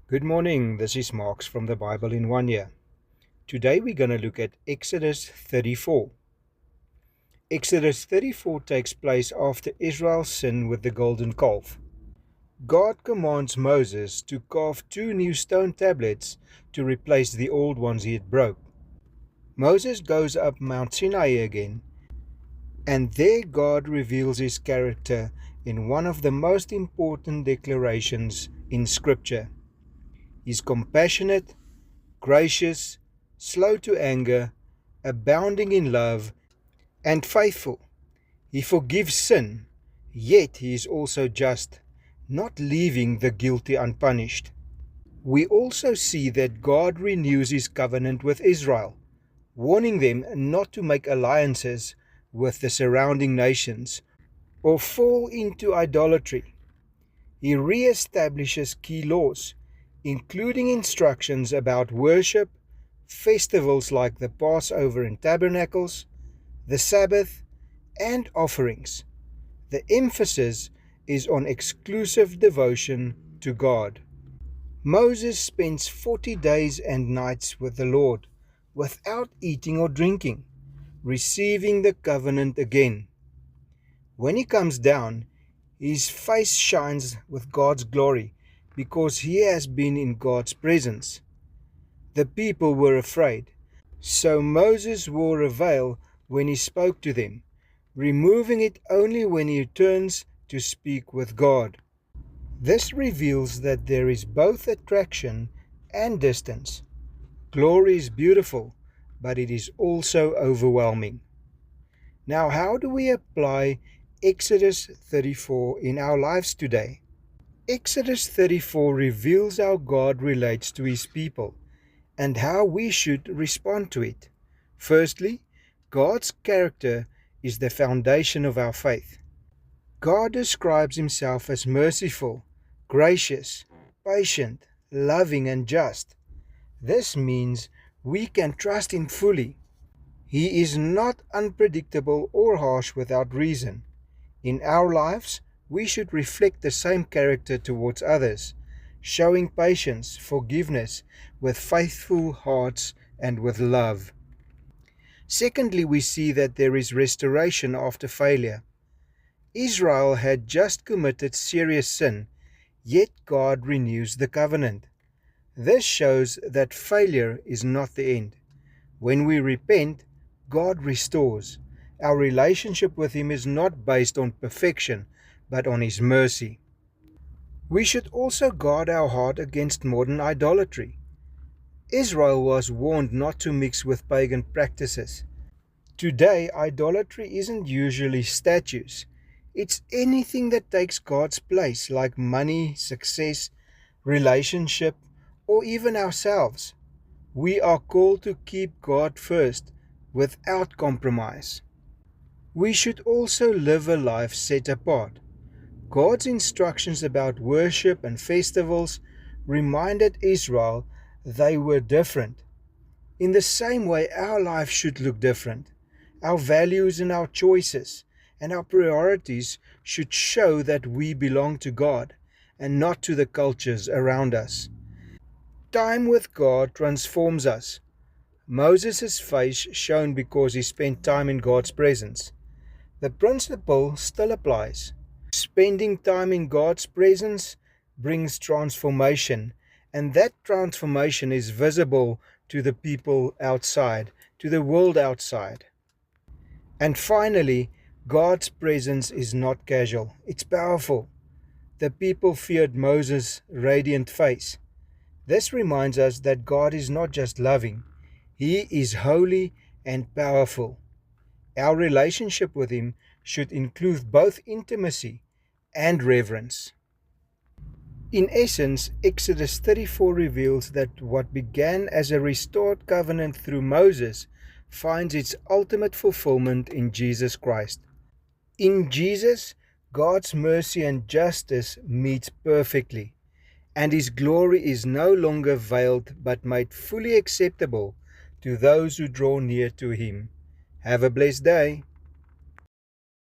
Good morning, this is Marks from the Bible in 1 Year. Today we're going to look at Exodus 34. Exodus 34 takes place after Israel's sin with the golden calf. God commands Moses to carve 2 new stone tablets to replace the old ones he had broke. Moses goes up Mount Sinai again, and there God reveals his character in one of the most important declarations in Scripture. He's compassionate, gracious, slow to anger, abounding in love, and faithful. He forgives sin, yet he is also just, not leaving the guilty unpunished. We also see that God renews his covenant with Israel, warning them not to make alliances with the surrounding nations or fall into idolatry. He re-establishes key laws, including instructions about worship, festivals like the Passover and Tabernacles, the Sabbath, and offerings. The emphasis is on exclusive devotion to God. Moses spends 40 days and nights with the Lord without eating or drinking, receiving the covenant again. When he comes down, his face shines with God's glory because he has been in God's presence. The people were afraid, so Moses wore a veil when he spoke to them, removing it only when he returns to speak with God. This reveals that there is both attraction and distance. Glory is beautiful, but it is also overwhelming. Now, how do we apply Exodus 34 in our lives today? Exodus 34 reveals how God relates to his people and how we should respond to it. Firstly, God's character is the foundation of our faith. God describes himself as merciful, gracious, patient, loving, and just. This means we can trust him fully. He is not unpredictable or harsh without reason. In our lives, we should reflect the same character towards others, showing patience, forgiveness, with faithful hearts and with love. Secondly, we see that there is restoration after failure. Israel had just committed serious sin, yet God renews the covenant. This shows that failure is not the end. When we repent, God restores. Our relationship with him is not based on perfection, but on his mercy. We should also guard our heart against modern idolatry. Israel was warned not to mix with pagan practices. Today, idolatry isn't usually statues. It's anything that takes God's place, like money, success, relationship, or even ourselves. We are called to keep God first, without compromise. We should also live a life set apart. God's instructions about worship and festivals reminded Israel they were different. In the same way, our life should look different. Our values and our choices and our priorities should show that we belong to God and not to the cultures around us. Time with God transforms us. Moses' face shone because he spent time in God's presence. The principle still applies. Spending time in God's presence brings transformation, and that transformation is visible to the people outside, to the world outside. And finally, God's presence is not casual, it's powerful. The people feared Moses' radiant face. This reminds us that God is not just loving, he is holy and powerful. Our relationship with him should include both intimacy and reverence. In essence, Exodus 34 reveals that what began as a restored covenant through Moses finds its ultimate fulfillment in Jesus Christ. In Jesus, God's mercy and justice meet perfectly, and his glory is no longer veiled but made fully acceptable to those who draw near to him. Have a blessed day.